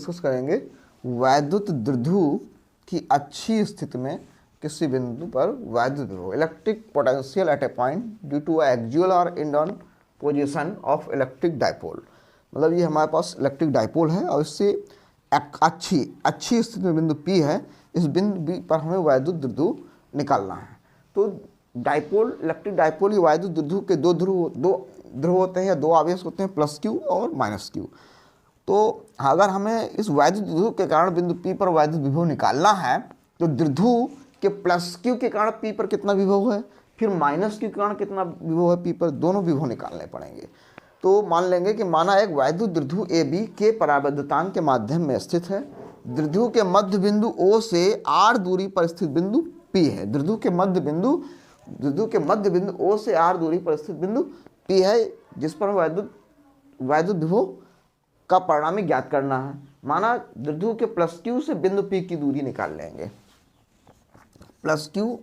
Discuss करेंगे वैद्युत द्विध्रुव की अच्छी स्थिति में किसी बिंदु पर वैद्युत विभव electric potential at a point due to axial और end on position of electric dipole. मतलब ये हमारे पास इलेक्ट्रिक डाइपोल है और इससे अच्छी स्थिति में बिंदु P है, इस बिंदु B पर हमें वैद्युत द्विध्रुव निकालना है। तो डाइपोल, इलेक्ट्रिक डाइपोल या वैद्युत द्विध्रुव के दो ध्रुव होते हैं या दो आवेश होते हैं, +Q और -Q। तो अगर हमें इस वैद्युत द्विध्रुव के कारण बिंदु P पर वैद्युत विभव निकालना है तो द्विध्रुव के +Q के कारण P पर कितना विभव है, फिर -Q के कारण कितना विभव है P पर, दोनों विभव निकालने पड़ेंगे। तो मान लेंगे कि माना एक वैद्युत द्विध्रुव AB के परावैद्युतांक के माध्यम में स्थित है। द्विध्रुव के मध्य बिंदु O से r दूरी पर स्थित बिंदु P है। द्विध्रुव के मध्य बिंदु O से r दूरी पर स्थित बिंदु P है, जिस पर वैद्युत विभव का परिणामी ज्ञात करना है। माना द्विध्रुव के +Q से बिंदु P की दूरी निकाल लेंगे। +Q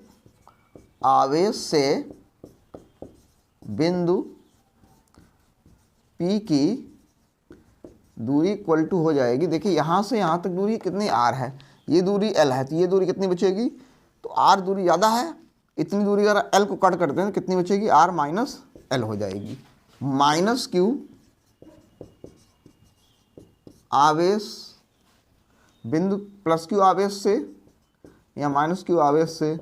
आवेश से बिंदु P की दूरी इक्वल टू हो जाएगी, देखिए यहाँ से यहाँ तक दूरी कितनी r है, ये दूरी L है, तो ये दूरी कितनी बचेगी, तो r दूरी ज़्यादा है, इतनी दूरी अगर L को कट करते हैं तो कितनी बचेगी, r माइनस L हो जाएगी। -Q आवेश बिंदु +Q आवेश से या -Q आवेश से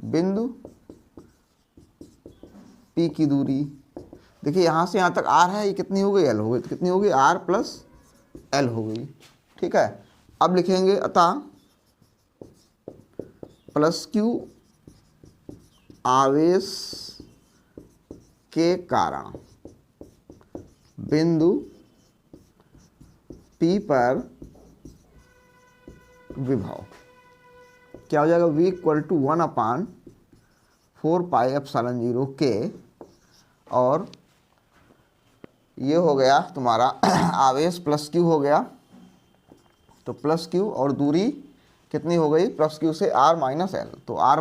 बिंदु P की दूरी, देखिए यहाँ से यहाँ तक r है, ये कितनी हो गई, L हो गई, तो कितनी हो गई, r + L हो गई। ठीक है, अब लिखेंगे अतः +Q आवेश के कारण बिंदु P पर विभव क्या हो जाएगा, V = 1/4πε0 K, और ये हो गया तुम्हारा आवेश +Q हो गया, तो +Q और दूरी कितनी हो गई, +Q से r - L, तो r -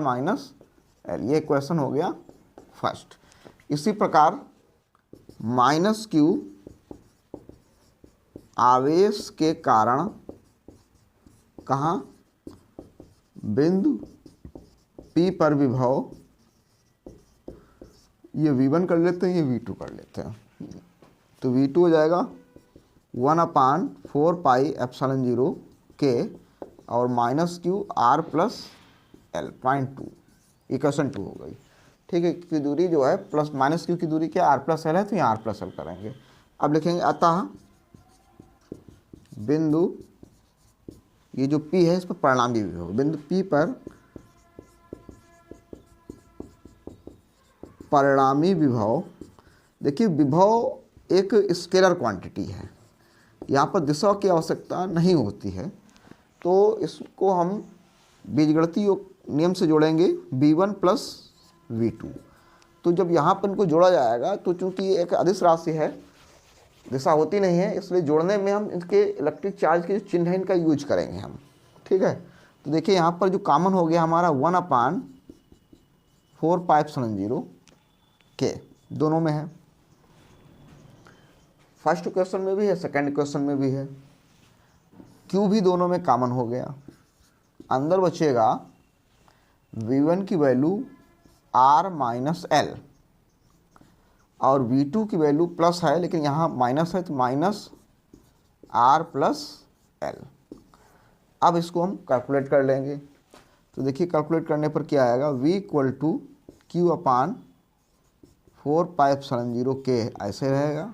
L, ये क्वेश्चन हो गया फर्स्ट। इसी प्रकार -Q आवेश के कारण कहाँ, बिंदु P पर विभव, ये V1 कर लेते हैं, ये V2 कर लेते हैं, तो V2 हो जाएगा 1/4πε0 K और -Q r + L 0.2, इक्वेशन 2 हो गई। ठीक है, की दूरी जो है -Q की दूरी क्या, r + L है, तो यहाँ r + L करेंगे। अब लिखेंगे अतः बिंदु, ये जो P है इस पर परिणामी विभव, बिंदु P पर परिणामी विभव, देखिए विभव एक स्केलर क्वांटिटी है, यहाँ पर दिशा की आवश्यकता नहीं होती है, तो इसको हम बीजगणितीय नियम से जोड़ेंगे V1 + V2। तो जब यहाँ पर इनको जोड़ा जाएगा तो चूंकि एक अदिश राशि है, दिशा होती नहीं है, इसलिए जोड़ने में हम इनके इलेक्ट्रिक चार्ज के जो चिन्ह है इनका यूज करेंगे हम। ठीक है, तो देखिए यहाँ पर जो कॉमन हो गया हमारा 1/4πε0 K, दोनों में है, फर्स्ट क्वेश्चन में भी है, सेकंड क्वेश्चन में भी है। Q भी दोनों में कॉमन हो गया, अंदर बचेगा V1 की वैल्यू r - L और V2 की वैल्यू प्लस है, लेकिन यहाँ माइनस है, तो -r + L। अब इसको हम कैलकुलेट कर लेंगे, तो देखिए कैलकुलेट करने पर क्या आएगा, V = Q/4πε0 K ऐसे रहेगा।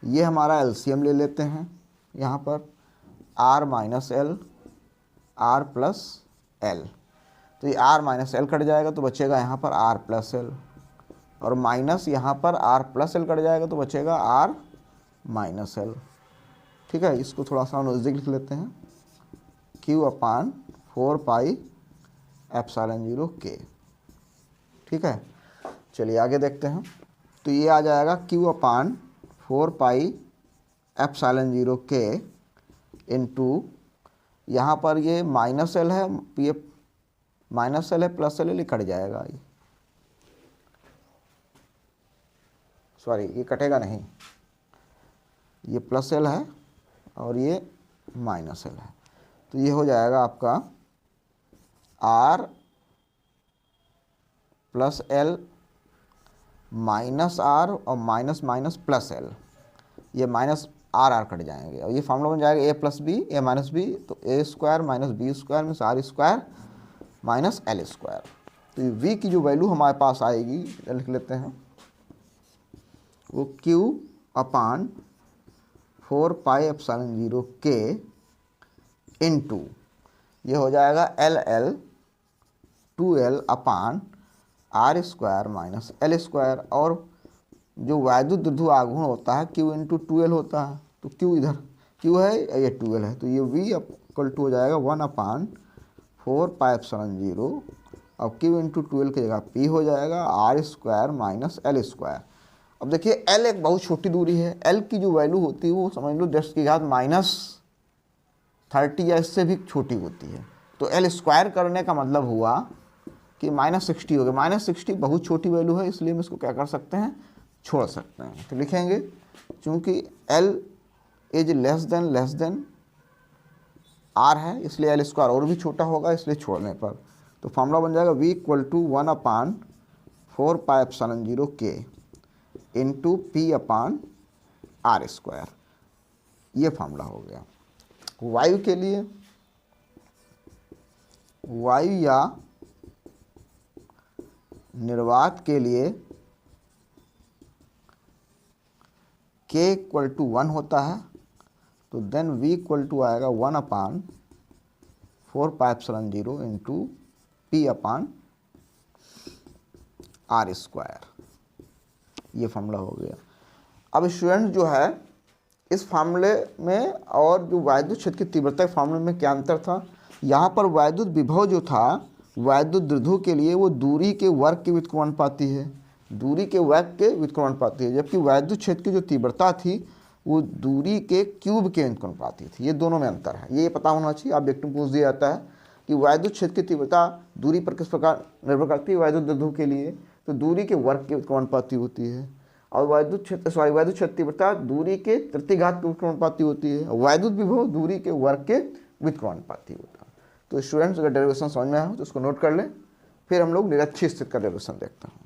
ये हमारा LCM ले लेते हैं, यहाँ पर r - L r + L, तो ये r - L कट जाएगा तो बचेगा यहाँ पर r + L, और माइनस यहाँ पर r + L कट जाएगा तो बचेगा r - L। ठीक है, इसको थोड़ा सा नज़दीक लिख लेते हैं, Q/4πε0 K। ठीक है, चलिए आगे देखते हैं, तो ये आ जाएगा Q/4πε0 K इंटू, यहाँ पर ये -L है, ये -L है, +L कट जाएगा, ये सॉरी ये कटेगा नहीं, ये +L है और ये माइनस एल है। तो ये हो जाएगा आपका R plus L minus R और माइनस माइनस प्लस एल, ये माइनस आर आर कट जाएंगे और ये फॉर्मूला बन जाएगा A plus B A minus B, तो A square minus B square means R square minus L square. तो ये वी की जो वैल्यू हमारे पास आएगी, लिख लेते हैं, वो क्यू अपान 4 पाई एप्सिलॉन 0 के इनटू ये हो जाएगा L L 2l upon R square minus L square. और जो वैद्युत द्विध्रुव आघूर्ण होता है Q इंटू 2l होता है, तो Q इधर Q है ये 2l है, तो ये V इक्वल टू हो जाएगा 1 अपान 4 पाई एप्सिलॉन 0 और Q इंटू 2l की जगह P हो जाएगा R square minus L square. अब देखिए L एक बहुत छोटी दूरी है, L की जो वैल्यू होती है वो समझ लो 10 की घात -30 या इससे भी छोटी होती है। तो L स्क्वायर करने का मतलब हुआ कि -60 हो गया। -60 बहुत छोटी वैल्यू है, इसलिए हम इसको क्या कर सकते हैं, छोड़ सकते हैं। तो लिखेंगे चूंकि L is less than R है, इसलिए L स्क्वायर और भी छोटा होगा, इसलिए छोड़ने पर तो फॉर्मूला बन जाएगा V equal to 1 upon 4 pi epsilon 0 के into P upon R square. ये फॉर्मूला हो गया। वायु के लिए, वायु या निर्वात के लिए K इक्वल टू 1 होता है, तो देन V इक्वल टू आएगा 1 upon 4 pi epsilon 0 into P upon R square. ये फॉर्मूला हो गया। अब स्टूडेंट जो है इस फार्मूले में और जो वैद्युत क्षेत्र की तीव्रता के फार्मूले में क्या अंतर था, यहाँ पर वैद्युत विभव जो था वैद्युत द्विध्रुव के लिए वो दूरी के वर्ग के व्युत्क्रमानुपाती है, दूरी के वर्ग के व्युत्क्रमानुपाती है, जबकि वैद्युत क्षेत्र की जो तीव्रता थी वो दूरी के क्यूब के व्युत्क्रमानुपाती थी। ये दोनों में अंतर है, ये पता होना चाहिए। आप व्यक्ति पूछ दिया जाता है कि वैद्युत क्षेत्र की तीव्रता दूरी पर किस प्रकार निर्भर करती है वैद्युत द्विध्रुव के लिए, तो दूरी के वर्ग के व्युत्क्रमानुपाती होती है। और वैद्युत क्षेत्र तीव्रता दूरी के तृतीयघात के व्युत्क्रमानुपाती होती है, वैद्युत विभव दूरी के वर्ग के व्युत्क्रमानुपाती होता है। तो स्टूडेंट्स अगर डेरिवेशन समझ में आया हो तो उसको नोट कर लें, फिर हम लोग निरक्षीय स्थिति का डेरिवेशन देखते हैं।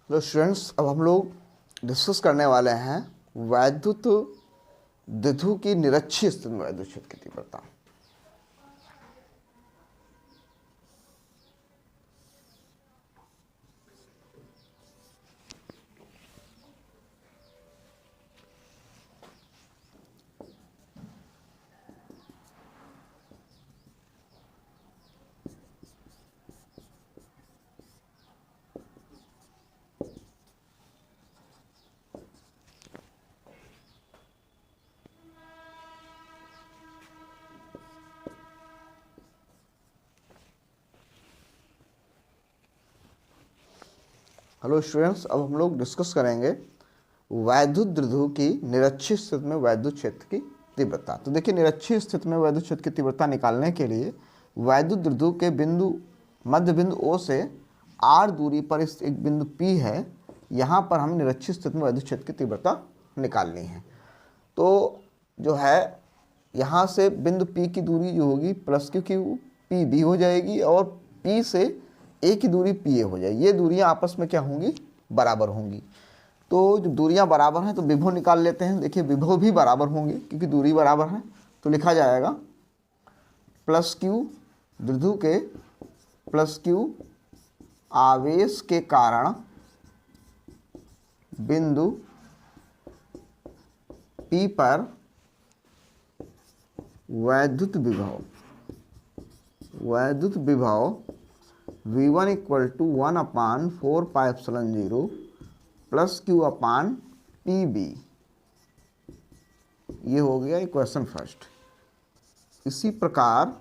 तो स्टूडेंट्स अब हम लोग डिस्कस करने वाले हैं वैद्युत द्विध्रुव की निरक्षीय स्थिति में वैद्युत क्षेत्र की तीव्रता। हेलो स्टूडेंट्स, अब हम लोग डिस्कस करेंगे वैद्युत द्विध्रुव की निरक्षीय स्थिति में वैद्युत क्षेत्र की तीव्रता। तो देखिए, निरक्षीय स्थिति में वैद्युत क्षेत्र की तीव्रता निकालने के लिए वैद्युत द्विध्रुव के बिंदु मध्य बिंदु O से r दूरी पर स्थित एक बिंदु P है, यहाँ पर हमें निरक्षीय स्थिति में वैद्युत क्षेत्र की तीव्रता निकालनी है। तो जो है यहाँ से बिंदु P की दूरी जो होगी प्लस क्यू पी बी हो जाएगी और P से A की दूरी पी ए हो जाएगी। ये दूरियां आपस में क्या होंगी? बराबर होंगी। तो जब दूरियां बराबर हैं तो विभव निकाल लेते हैं। देखिए, विभव भी बराबर होंगे क्योंकि दूरी बराबर है। तो लिखा जाएगा प्लस क्यू द्विध्रुव के प्लस क्यू आवेश के कारण बिंदु P पर वैद्युत विभव V1 equal to 1/4πε0 plus Q upon P B. ये हो गया इक्वेशन फर्स्ट। इसी प्रकार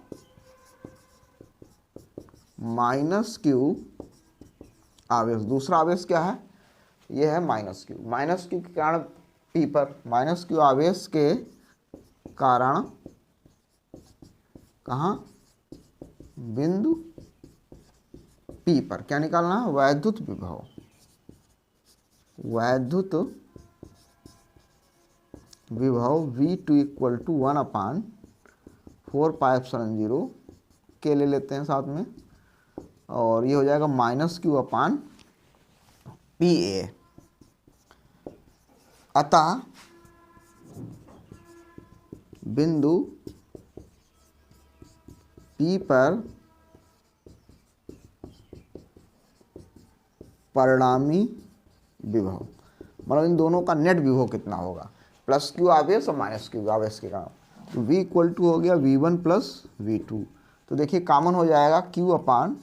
माइनस क्यू आवेश, दूसरा आवेश क्या है? ये है माइनस क्यू। माइनस क्यू के कारण पी पर, माइनस क्यू आवेश के कारण कहाँ? बिंदु P पर क्या निकालना है? वैद्युत विभव। V2 इक्वल टू 1/4πε0 के ले लेते हैं साथ में, और ये हो जाएगा minus Q upon P A. अतः बिंदु P पर परिणामी विभव, मतलब इन दोनों का नेट विभव कितना होगा? प्लस क्यू आवेश और माइनस क्यू आवेश के कारण। तो V इक्वल टू हो गया V1 प्लस V2। तो देखिए, कॉमन हो जाएगा Q अपान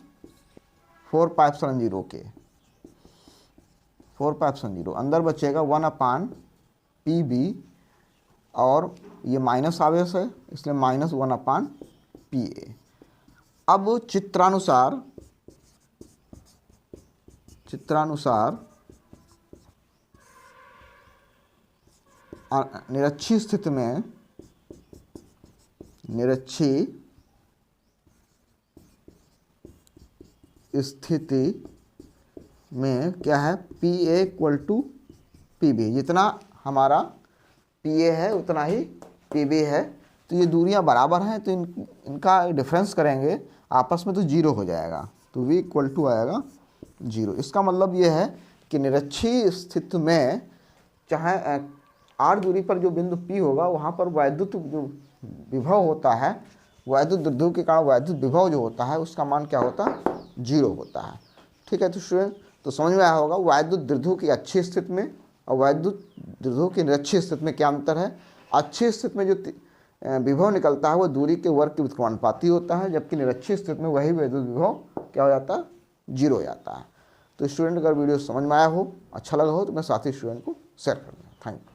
4πε0 के, 4πε0 अंदर बचेगा 1/PB, और ये माइनस आवेश है इसलिए माइनस 1/PA। अब चित्रानुसार निरक्षीय स्थिति में क्या है? P A equal to P B. जितना हमारा पी ए है उतना ही पी बी है। तो ये दूरियां बराबर हैं, तो इनका डिफरेंस करेंगे आपस में तो जीरो हो जाएगा। तो V इक्वल टू आएगा जीरो। इसका मतलब ये है कि निरक्षीय स्थिति में चाहे r दूरी पर जो बिंदु P होगा वहाँ पर वैद्युत जो विभव होता है, वैद्युत द्विध्रुव के कारण वैद्युत विभव जो होता है उसका मान क्या होता है? जीरो होता है। ठीक है, तो स्टूडेंट तो समझ में आया होगा वैद्युत द्विध्रुव की अच्छी स्थिति में और वैद्युत द्विध्रुव की निरक्षीय स्थिति में क्या अंतर है। अच्छी स्थिति में जो विभव निकलता है वो दूरी के वर्ग के व्युत्क्रमानुपाती होता है, जबकि निरक्षीय स्थिति में वही वैद्युत विभव क्या हो जाता है? जीरो हो जाता है। तो स्टूडेंट, अगर वीडियो समझ में आया हो, अच्छा लगा हो, तो मैं साथी स्टूडेंट को शेयर कर दूँ। Thank you.